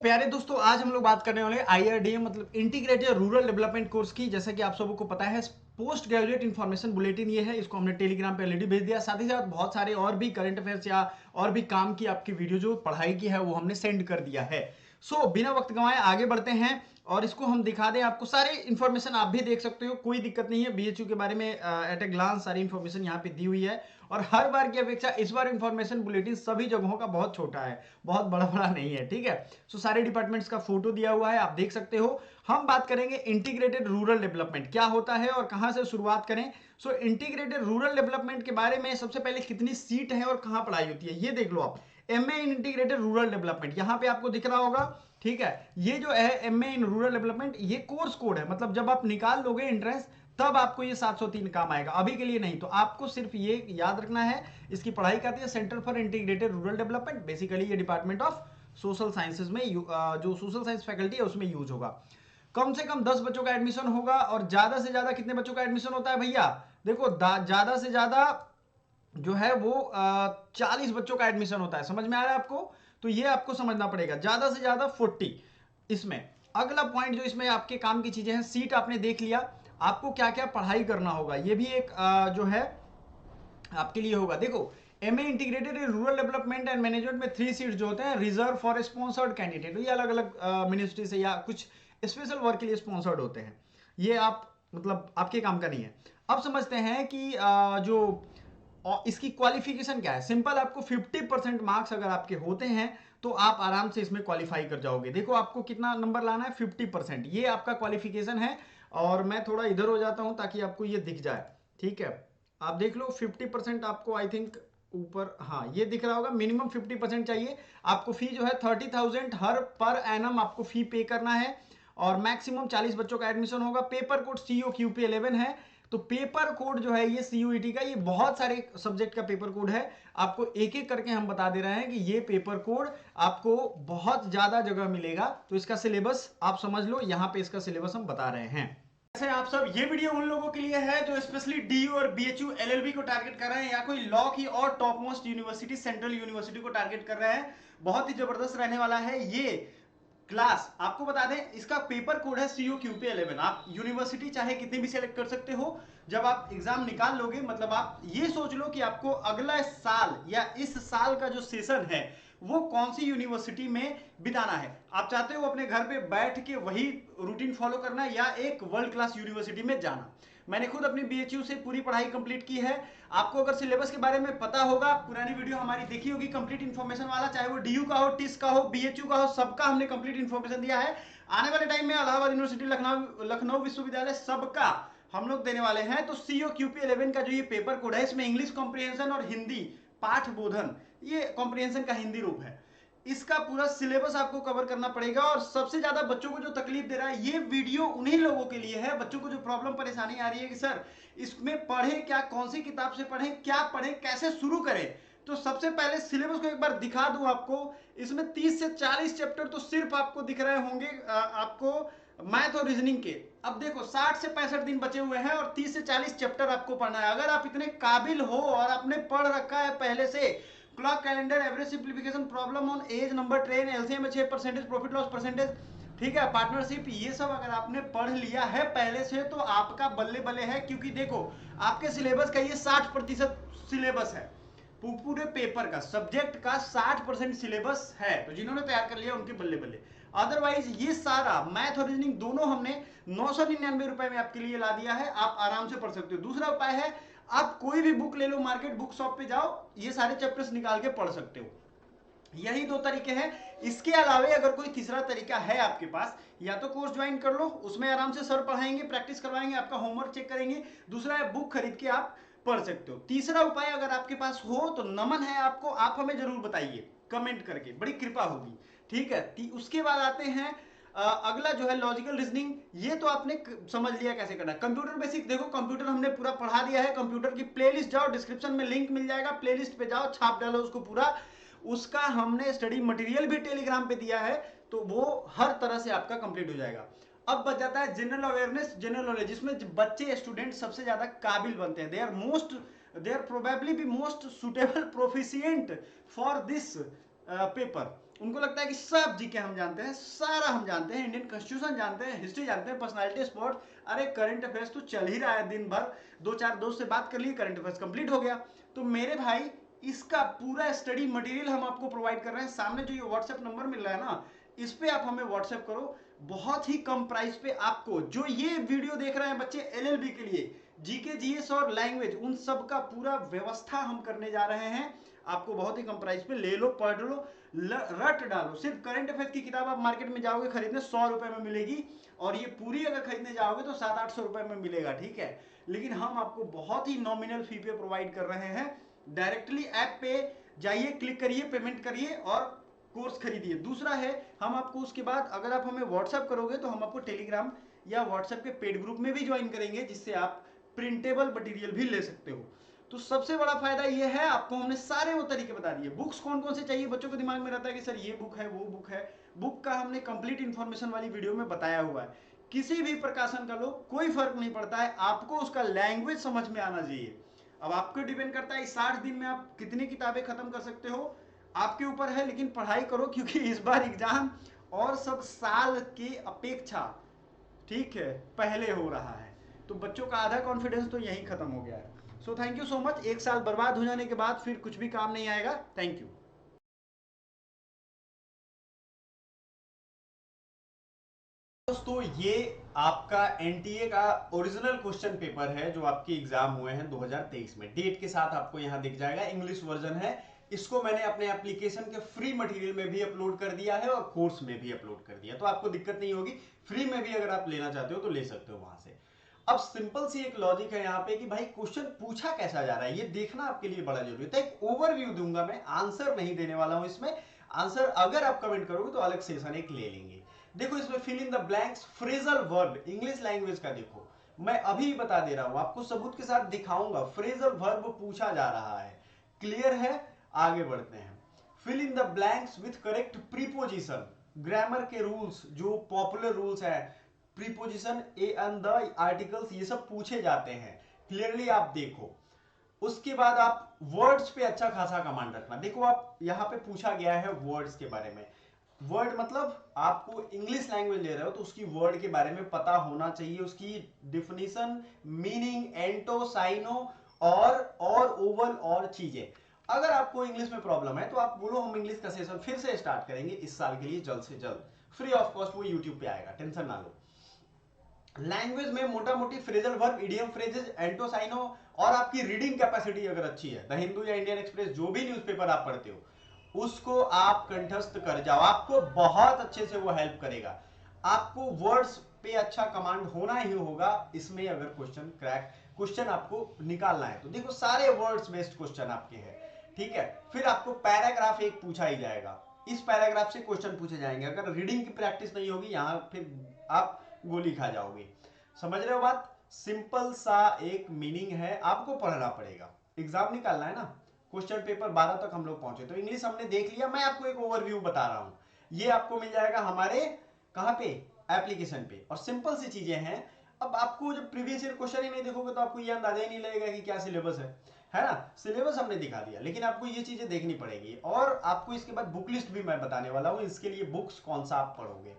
प्यारे दोस्तों, आज हम लोग बात करने वाले आईआरडीएम मतलब इंटीग्रेटेड रूरल डेवलपमेंट कोर्स की। जैसा कि आप सबों को पता है, पोस्ट ग्रेजुएट इन्फॉर्मेशन बुलेटिन ये है। इसको हमने टेलीग्राम पे ऑलरेडी भेज दिया। साथ ही साथ बहुत सारे और भी करंट अफेयर्स या और भी काम की आपकी वीडियो जो पढ़ाई की है वो हमने सेंड कर दिया है। बिना वक्त गंवाए आगे बढ़ते हैं और इसको हम दिखा दें आपको। सारे इन्फॉर्मेशन आप भी देख सकते हो, कोई दिक्कत नहीं है। बीएचयू के बारे में एट ए ग्लांस सारी इन्फॉर्मेशन यहाँ पे दी हुई है। और हर बार की अपेक्षा इस बार इंफॉर्मेशन बुलेटिन सभी जगहों का बहुत छोटा है, बहुत बड़ा बड़ा नहीं है। ठीक है, सारे डिपार्टमेंट्स का फोटो दिया हुआ है, आप देख सकते हो। हम बात करेंगे इंटीग्रेटेड रूरल डेवलपमेंट क्या होता है और कहां से शुरुआत करें। इंटीग्रेटेड रूरल डेवलपमेंट के बारे में सबसे पहले कितनी सीट है और कहां पढ़ाई होती है ये देख लो आप। एमए इन इंटीग्रेटेड रूरल डेवलपमेंट यहाँ पे आपको दिख रहा होगा। ठीक है, ये जो है एमए इन रूरल डेवलपमेंट ये कोर्स कोड है। मतलब जब आप निकाल लोगे एंट्रेंस तब आपको ये 703 काम आएगा, अभी के लिए नहीं। तो आपको सिर्फ ये याद रखना है, इसकी पढ़ाई करती है centre for integrated rural development. Basically ये डिपार्टमेंट ऑफ सोशल साइंसेज में जो सोशल साइंस फैकल्टी है उसमें यूज होगा। कम से कम 10 बच्चों का एडमिशन होगा। और ज्यादा से ज्यादा कितने बच्चों का एडमिशन होता है भैया? देखो, ज्यादा से ज्यादा जो है वो 40 बच्चों का एडमिशन होता है। समझ में आ रहा है आपको? तो ये आपको समझना पड़ेगा, ज्यादा से ज्यादा 40 इसमें। अगला पॉइंट जो इसमें आपके काम की चीजें हैं, सीट आपने देख लिया। आपको क्या क्या पढ़ाई करना होगा ये भी एक जो है आपके लिए होगा। देखो, MA integrated rural development and management में 3 सीट्स जो होते हैं रिजर्व फॉर स्पॉन्सर्ड कैंडिडेट, ये अलग अलग मिनिस्ट्री से या कुछ स्पेशल वर्क के लिए स्पॉन्सर्ड होते हैं। ये आप मतलब आपके काम का नहीं है। अब समझते हैं कि जो इसकी क्वालिफिकेशन क्या है। सिंपल, आपको 50% मार्क्स अगर आपके होते हैं तो आप आराम से इसमें क्वालिफाई कर जाओगे। देखो, आपको कितना नंबर लाना है, 50%, ये आपका क्वालिफिकेशन है। और मैं थोड़ा इधर हो जाता हूं ताकि आपको ये दिख जाए। ठीक है, आप देख लो 50% आपको आई थिंक ऊपर, हाँ ये दिख रहा होगा। मिनिमम 50% चाहिए आपको। फी जो है 30,000 हर पर एनम आपको फी पे करना है। और मैक्सिमम 40 बच्चों का एडमिशन होगा। पेपर कोड सीओ क्यूपी 11 है। तो पेपर कोड जो है ये सीयूईटी का, ये बहुत सारे सब्जेक्ट का पेपर कोड है। आपको एक एक करके हम बता दे रहे हैं कि ये पेपर कोड आपको बहुत ज्यादा जगह मिलेगा। तो इसका सिलेबस आप समझ लो, यहां पे इसका सिलेबस हम बता रहे हैं। ऐसे आप सब, ये वीडियो उन लोगों के लिए है जो स्पेशली डीयू और बीएचयू एलएलबी को टारगेट कर रहे हैं, या कोई लॉ की और top most university central university को टारगेट कर रहे हैं। बहुत ही जबरदस्त रहने वाला है ये क्लास। आपको बता दें, इसका पेपर कोड है सीओ क्यूपी 11। आप यूनिवर्सिटी चाहे कितनी भी सिलेक्ट कर सकते हो। जब आप एग्जाम निकाल लोगे, मतलब आप ये सोच लो कि आपको अगला साल या इस साल का जो सेशन है वो कौन सी यूनिवर्सिटी में बिताना है। आप चाहते हो अपने घर पे बैठ के वही रूटीन फॉलो करना या एक वर्ल्ड क्लास यूनिवर्सिटी में जाना। मैंने खुद अपनी बीएचयू से पूरी पढ़ाई कंप्लीट की है। आपको अगर सिलेबस के बारे में पता होगा, पुरानी वीडियो हमारी देखी होगी कंप्लीट इन्फॉर्मेशन वाला, चाहे वो डीयू का हो, टिस का हो, बीएचयू का हो, सबका हमने कंप्लीट इन्फॉर्मेशन दिया है। आने वाले टाइम में इलाहाबाद यूनिवर्सिटी, लखनऊ विश्वविद्यालय, सबका हम लोग देने वाले हैं। तो सीओ क्यूपी 11 का जो ये पेपर कोड है, इसमें इंग्लिश कॉम्प्रिहेंशन और हिंदी पाठ बोधन, ये कॉम्प्रिहेंशन का हिंदी रूप है। इसका पूरा सिलेबस आपको कवर करना पड़ेगा। और सबसे ज्यादा बच्चों को जो तकलीफ दे रहा है, ये वीडियो उन्हीं लोगों के लिए है, बच्चों को जो प्रॉब्लम परेशानी आ रही है कि सर इसमें पढ़ें क्या, कौन सी किताब से पढ़ें, क्या पढ़ें, कैसे शुरू करें। तो सबसे पहले सिलेबस को एक बार दिखा दूं आपको। इसमें 30 से 40 चैप्टर तो सिर्फ आपको दिख रहे होंगे आपको मैथ और रीजनिंग के। अब देखो, 60 से 65 दिन बचे हुए हैं और 30 से 40 चैप्टर आपको पढ़ना है। अगर आप इतने काबिल हो और आपने पढ़ रखा है पहले से, clock calendar, average simplification, problem on age, number train, LCM में 6%, प्रॉफिट लॉस परसेंटेज, ठीक है, पार्टनरशिप, ये सब अगर आपने पढ़ लिया है पहले से तो आपका बल्ले बल्ले है। क्योंकि देखो, आपके सिलेबस का ये 60% सिलेबस है। पूरे पेपर का, सब्जेक्ट का 60% सिलेबस है। तो जिन्होंने तैयार कर लिया उनके बल्ले बल्ले। अदरवाइज ये सारा मैथ और रीजनिंग दोनों हमने 999 रुपए में आपके लिए ला दिया है। आप आराम से पढ़ सकते हो। दूसरा उपाय है, आप कोई भी बुक ले लो, मार्केट बुक शॉप पे जाओ, ये सारे चैप्टर्स निकाल के पढ़ सकते हो। यही दो तरीके हैं। इसके अलावे अगर कोई तीसरा तरीका है आपके पास, या तो कोर्स ज्वाइन कर लो, उसमें आराम से सर पढ़ाएंगे, प्रैक्टिस करवाएंगे, आपका होमवर्क चेक करेंगे। दूसरा है, बुक खरीद के आप पढ़ सकते हो। तीसरा उपाय अगर आपके पास हो तो नमन है आपको, आप हमें जरूर बताइए कमेंट करके, बड़ी कृपा होगी। ठीक है, उसके बाद आते हैं अगला जो है लॉजिकल रीजनिंग। ये तो आपने समझ लिया कैसे करना है। कंप्यूटर बेसिक, देखो कंप्यूटर हमने पूरा पढ़ा दिया है। कंप्यूटर की प्लेलिस्ट जाओ, डिस्क्रिप्शन में लिंक मिल जाएगा, प्लेलिस्ट पे जाओ, छाप डालो उसको पूरा। उसका हमने स्टडी मटेरियल भी टेलीग्राम पे दिया है, तो वो हर तरह से आपका कंप्लीट हो जाएगा। अब बच जाता है जनरल अवेयरनेस, जनरल नॉलेज, जिसमें बच्चे स्टूडेंट सबसे ज्यादा काबिल बनते हैं। They are probably be most suitable proficient for this paper, उनको लगता है कि सब जीके हम जानते हैं, सारा हम जानते हैं, इंडियन कॉन्स्टिट्यूशन जानते हैं, हिस्ट्री जानते हैं, पर्सनालिटी, स्पोर्ट। अरे करंट अफेयर्स तो चल ही रहा है दिन भर, दो चार दोस्त से बात कर लिए, करंट अफेयर्स कंप्लीट हो गया। तो मेरे भाई इसका पूरा स्टडी मटेरियल हम आपको प्रोवाइड कर रहे हैं। सामने जो ये व्हाट्सएप नंबर मिल रहा है ना, इस पे आप हमें व्हाट्सएप करो, बहुत ही कम प्राइस पे आपको, जो ये वीडियो देख रहे हैं बच्चे एलएलबी के लिए, जीके जीएस और लैंग्वेज, उन सब का पूरा व्यवस्था हम करने जा रहे हैं। आपको बहुत ही कम प्राइस पे, ले लो, पढ़ लो, रट डालो। सिर्फ करंट अफेयर्स की किताब आप मार्केट में जाओगे खरीदने 100 रुपए में मिलेगी, और ये पूरी अगर खरीदने जाओगे तो 700-800 रुपए में मिलेगा, ठीक है। लेकिन हम आपको बहुत ही नॉमिनल फी पे प्रोवाइड कर रहे हैं। डायरेक्टली ऐप पे जाइए, क्लिक करिए, पेमेंट करिए और कोर्स खरीदिए। दूसरा है, हम आपको उसके बाद अगर आप हमें व्हाट्सएप करोगे तो हम आपको टेलीग्राम या व्हाट्सएप के पेड ग्रुप में भी ज्वाइन करेंगे, जिससे आप प्रिंटेबल मटेरियल भी ले सकते हो। तो सबसे बड़ा फायदा यह है, आपको हमने सारे वो तरीके बता दिए। बुक्स कौन कौन से चाहिए, बच्चों के दिमाग में रहता है कि सर ये बुक है, वो बुक है। बुक का हमने कंप्लीट इंफॉर्मेशन वाली वीडियो में बताया हुआ है। किसी भी प्रकाशन का लो, कोई फर्क नहीं पड़ता है, आपको उसका लैंग्वेज समझ में आना चाहिए। अब आपको डिपेंड करता है 60 दिन में आप कितनी किताबें खत्म कर सकते हो, आपके ऊपर है। लेकिन पढ़ाई करो, क्योंकि इस बार एग्जाम और सब साल की अपेक्षा, ठीक है, पहले हो रहा है। तो बच्चों का आधा कॉन्फिडेंस तो यही खत्म हो गया है। So thank you so much. एक साल बर्बाद हो जाने के बाद फिर कुछ भी काम नहीं आएगा। Thank you. दोस्तों ये आपका एनटीए का ओरिजिनल क्वेश्चन पेपर है जो आपके एग्जाम हुए हैं 2023 में, डेट के साथ आपको यहां दिख जाएगा। इंग्लिश वर्जन है। इसको मैंने अपने एप्लीकेशन के फ्री मटेरियल में भी अपलोड कर दिया है और कोर्स में भी अपलोड कर दिया, तो आपको दिक्कत नहीं होगी। फ्री में भी अगर आप लेना चाहते हो तो ले सकते हो वहां से। अब सिंपल सी एक लॉजिक है यहाँ पे कि भाई क्वेश्चन पूछा कैसा जा रहा है, ये देखना आपके लिए बड़ा जरूरी है। एक ओवरव्यू दूंगा मैं, आंसर नहीं देने वाला हूं इसमें। आंसर अगर आप कमेंट करोगे तो अलग सेशन एक ले लेंगे। देखो इसमें fill in the blanks, phrasal verb, English language का देखो, मैं अभी बता दे रहा हूं, आपको सबूत के साथ दिखाऊंगा। फ्रेजल वर्ब पूछा जा रहा है, क्लियर है। आगे बढ़ते हैं। Fill in the blanks with correct preposition, grammar के रूल्स जो पॉपुलर रूल्स है, preposition, a and the articles, ये सब पूछे जाते हैं। क्लियरली आप देखो। उसके बाद आप वर्ड्स पे अच्छा खासा कमांड रखना। देखो आप यहां पे पूछा गया है वर्ड्स के बारे में। वर्ड मतलब आपको इंग्लिश लैंग्वेज ले रहे हो तो उसकी वर्ड के बारे में पता होना चाहिए, उसकी डिफिनीशन, मीनिंग, एंटो, साइनो और ओवल और चीजें। अगर आपको इंग्लिश में प्रॉब्लम है तो आप बोलो, हम इंग्लिश का सेशन फिर से स्टार्ट करेंगे इस साल के लिए जल्द से जल्द, फ्री ऑफ कॉस्ट, वो यूट्यूब पे आएगा, टेंशन ना लो। लैंग्वेज में मोटा मोटी फ्रेजल वर्ब, इडियम फ्रेजेस, एंटोसाइनो, और आपकी रीडिंग कैपेसिटी अगर अच्छी है, द हिंदू या इंडियन एक्सप्रेस जो भी न्यूज़पेपर आप पढ़ते हो उसको आप कंठस्थ कर जाओ, आपको बहुत अच्छे से वो हेल्प करेगा। आपको वर्ड्स पे अच्छा कमांड होना ही होगा इसमें, अगर क्वेश्चन आपको निकालना है तो। देखो सारे वर्ड्स बेस्ड क्वेश्चन आपके हैं, ठीक है। फिर आपको पैराग्राफ एक पूछा ही जाएगा, इस पैराग्राफ से क्वेश्चन पूछे जाएंगे। अगर रीडिंग की प्रैक्टिस नहीं होगी यहां, फिर आप गोली खा जाओगे। समझ रहे हो बात? सिंपल सा एक मीनिंग है, आपको पढ़ना पड़ेगा, एग्जाम निकालना है ना। क्वेश्चन पेपर 12 तक हम लोग पहुंचे, तो इंग्लिश हमने देख लिया। मैं आपको एक ओवरव्यू बता रहा हूं, ये आपको मिल जाएगा हमारे कहां पे, एप्लीकेशन पे, और सिंपल सी चीजें हैं। अब आपको जब प्रीवियस ईयर क्वेश्चन ही नहीं देखोगे तो आपको ये अंदाजा ही नहीं लगेगा कि क्या सिलेबस है ना। सिलेबस हमने दिखा दिया, लेकिन आपको ये चीजें देखनी पड़ेगी। और आपको इसके बाद बुक लिस्ट भी मैं बताने वाला हूं, इसके लिए बुक्स कौन सा आप पढ़ोगे।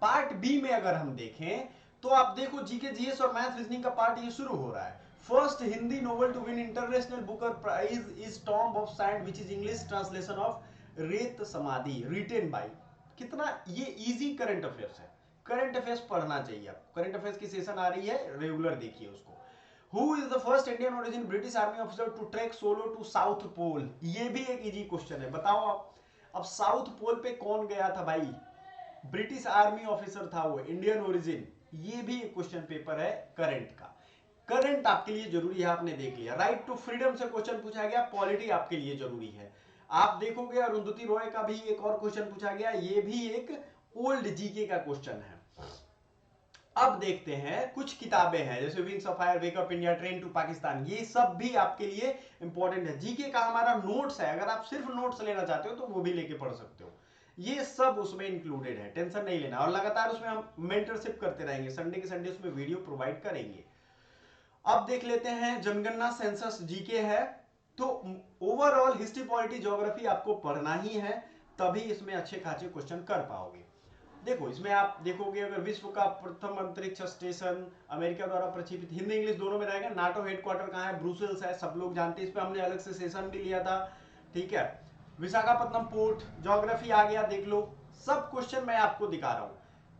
पार्ट बी में अगर हम देखें तो आप देखो जीके जीएस और मैथ रीजनिंग का पार्ट ये शुरू हो रहा है। First Hindi novel to win International Booker Prize is Tomb of Sand which is English translation of Ret Samadhi, written by. कितना ये इजी करंट अफेयर्स है, करंट अफेयर्स पढ़ना चाहिए आपको। करंट अफेयर्स की सेशन आ रही है, रेगुलर देखिए उसको। Who is the first Indian origin British army officer to trek solo to south pole, ये भी एक इजी क्वेश्चन है, बताओ आप। अब साउथ पोल पे कौन गया था भाई, ब्रिटिश आर्मी ऑफिसर था वो, इंडियन ओरिजिन। ये भी एक क्वेश्चन पेपर है करंट का, करंट आपके लिए जरूरी है, आपने देख लिया। राइट टू फ्रीडम से क्वेश्चन पूछा गया, पॉलिटी आपके लिए जरूरी है। आप देखोगे अरुंधति रॉय का भी एक और क्वेश्चन पूछा गया, ये भी एक ओल्ड जीके का क्वेश्चन है। अब देखते हैं कुछ किताबें हैं जैसे Wings of Fire, Wake Up India, Train to Pakistan, ये सब भी आपके लिए इंपॉर्टेंट है। जीके का हमारा नोट्स है, अगर आप सिर्फ नोट्स लेना चाहते हो तो वो भी लेके पढ़ सकते हो, ये सब उसमें इंक्लूडेड है, टेंशन नहीं लेना। और लगातार उसमें हम मेंटरशिप करते रहेंगे, संडे के संडे उसमें वीडियो प्रोवाइड करेंगे। अब देख लेते हैं जनगणना सेंसस जीके है, तो ओवरऑल हिस्ट्री, पॉलिटी, ज्योग्राफी आपको पढ़ना ही है, तभी इसमें अच्छे खासे क्वेश्चन कर पाओगे। देखो इसमें आप देखोगे अगर विश्व का प्रथम अंतरिक्ष स्टेशन अमेरिका द्वारा प्रक्षेपित, हिंदी इंग्लिश दोनों में रहेगा। नाटो हेडक्वार्टर कहाँ है? ब्रुसेल्स है, सब लोग जानते हैं, इस पे हमने अलग से सेशन भी लिया था, ठीक है। विशाखापट्टनम पोर्ट, ज्योग्राफी आ गया, देख लो सब क्वेश्चन मैं आपको दिखा रहा हूं।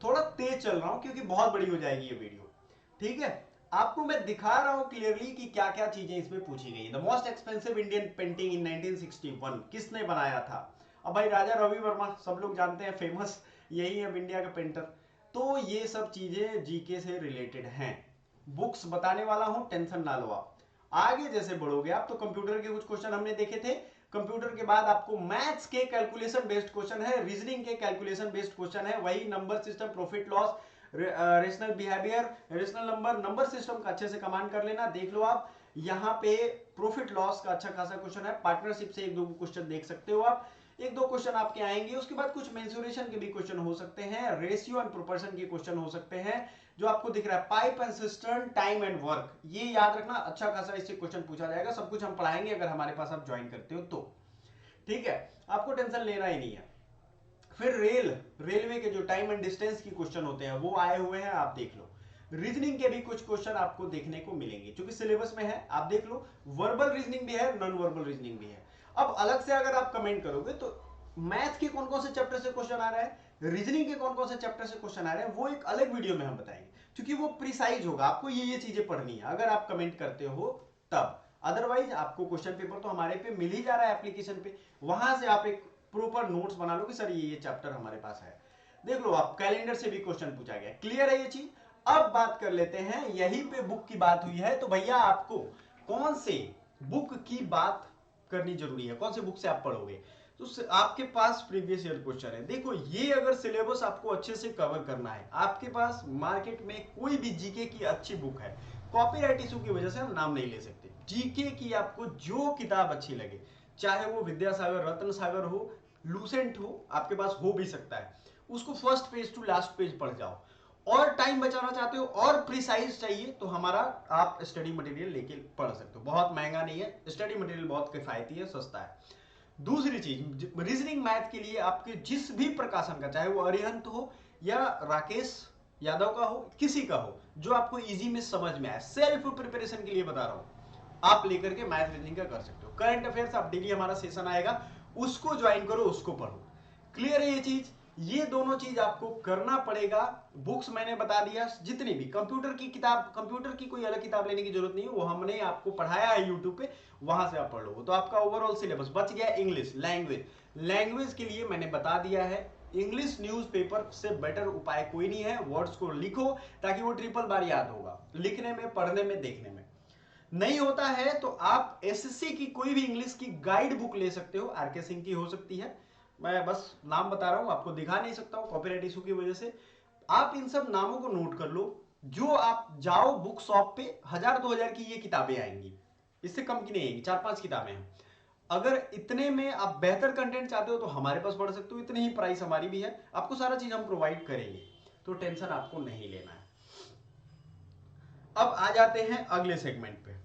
थोड़ा तेज चल रहा हूं क्योंकि बहुत बड़ी हो जाएगी ये वीडियो, ठीक है। आपको मैं दिखा रहा हूं क्लियरली कि क्या क्या चीजें इसमें पूछी गई। The most expensive Indian painting in 1961 किसने बनाया था? अब भाई राजा रवि वर्मा, सब लोग जानते हैं, फेमस यही है इंडिया का पेंटर। तो ये सब चीजें जीके से रिलेटेड हैं, बुक्स बताने वाला हूं, टेंशन ना लो आप। आगे जैसे बढ़ोगे आप तो कंप्यूटर के कुछ क्वेश्चन हमने देखे थे, कंप्यूटर के बाद आपको मैथ्स के कैलकुलेशन बेस्ड क्वेश्चन है, रीजनिंग के कैलकुलेशन बेस्ड क्वेश्चन है, वही number system, profit loss, rational behaviour, rational number, number system का अच्छे से कमांड कर लेना। देख लो आप यहाँ पे प्रॉफिट लॉस का अच्छा खासा क्वेश्चन है, पार्टनरशिप से एक दो क्वेश्चन देख सकते हो आप, एक दो क्वेश्चन आपके आएंगे। उसके बाद कुछ मेंसुरेशन के भी क्वेश्चन हो सकते हैं, रेशियो एंड प्रोपोर्शन के क्वेश्चन हो सकते हैं, जो आपको दिख रहा है pipe and cistern, time and work, ये याद रखना, अच्छा खासा इससे क्वेश्चन पूछा जाएगा। सब कुछ हम पढ़ाएंगे अगर हमारे पास आप ज्वाइन करते हो तो, ठीक है, आपको टेंशन लेना ही नहीं है। फिर रेलवे के जो टाइम एंड डिस्टेंस की क्वेश्चन होते हैं वो आए हुए हैं, आप देख लो। रीजनिंग के भी कुछ क्वेश्चन आपको देखने को मिलेंगे क्योंकि सिलेबस में है, आप देख लो। वर्बल रीजनिंग भी है, नॉन वर्बल रीजनिंग भी है। अब अलग से अगर आप कमेंट करोगे तो मैथ के कौन कौन से चैप्टर से क्वेश्चन आ रहा है, रीजनिंग के कौन कौन से चैप्टर से क्वेश्चन आ रहे हैं, वो एक अलग वीडियो में हम बताएंगे, क्योंकि वो प्रिसाइज होगा, आपको ये चीजें पढ़नी है अगर आप कमेंट करते हो तब। अदरवाइज आपको क्वेश्चन पेपर तो हमारे पे मिल ही जा रहा है एप्लीकेशन पे, वहां से आप एक प्रॉपर नोट्स बना लो कि सर ये चैप्टर हमारे पास है। देख लो आप, कैलेंडर से भी क्वेश्चन पूछा गया, क्लियर है ये चीज। अब बात कर लेते हैं, यहीं पे बुक की बात हुई है तो भैया आपको कौन से बुक की बात करनी जरूरी है, कौन से बुक से आप पढ़ोगे। तो आपके पास प्रीवियस ईयर क्वेश्चन है, देखो ये अगर सिलेबस आपको अच्छे से कवर करना है, आपके पास मार्केट में कोई भी जीके की अच्छी बुक है, कॉपीराइट इशू की वजह से हम नाम नहीं ले सकते, जीके की आपको जो किताब अच्छी लगे, चाहे वो विद्यासागर, रत्न सागर हो, लूसेंट हो, आपके पास हो भी सकता है, उसको first page to last page पढ़ जाओ। और टाइम बचाना चाहते हो और प्रिसाइज चाहिए तो हमारा आप स्टडी मटेरियल लेके पढ़ सकते हो, बहुत महंगा नहीं है, स्टडी मटेरियल बहुत किफायती है, सस्ता है। दूसरी चीज, रीजनिंग मैथ के लिए आपके जिस भी प्रकाशन का, चाहे वो अरिहंत हो या राकेश यादव का हो, किसी का हो, जो आपको इजी में समझ में आए, सेल्फ प्रिपरेशन के लिए बता रहा हूं, आप लेकर के मैथ रीजनिंग का कर सकते हो। करंट अफेयर्स आप डेली हमारा सेशन आएगा, उसको ज्वाइन करो, उसको पढ़ो। क्लियर है ये चीज, ये दोनों चीज आपको करना पड़ेगा। बुक्स मैंने बता दिया, जितनी भी कंप्यूटर की किताब, कंप्यूटर की कोई अलग किताब लेने की जरूरत नहीं है, वो हमने आपको पढ़ाया है यूट्यूब पे, वहां से आप पढ़ लो। तो आपका ओवरऑल सिलेबस बच गया। इंग्लिश लैंग्वेज, लैंग्वेज के लिए मैंने बता दिया है, इंग्लिश न्यूज़पेपर से बेटर उपाय कोई नहीं है। वर्ड्स को लिखो ताकि वो ट्रिपल बार याद होगा, लिखने में, पढ़ने में, देखने में। नहीं होता है तो आप एसएससी की कोई भी इंग्लिश की गाइड बुक ले सकते हो, आरके सिंह की हो सकती है, मैं बस नाम बता रहा हूं, आपको दिखा नहीं सकता हूं कॉपीराइट इशू की वजह से। आप इन सब नामों को नोट कर लो, जो आप जाओ बुक शॉप पे 1000-2000 की ये किताबें आएंगी, इससे कम की नहीं आएंगी, 4-5 किताबें हैं। अगर इतने में आप बेहतर कंटेंट चाहते हो तो हमारे पास पढ़ सकते हो, इतनी ही प्राइस हमारी भी है, आपको सारा चीज हम प्रोवाइड करेंगे, तो टेंशन आपको नहीं लेना है। अब आ जाते हैं अगले सेगमेंट पे।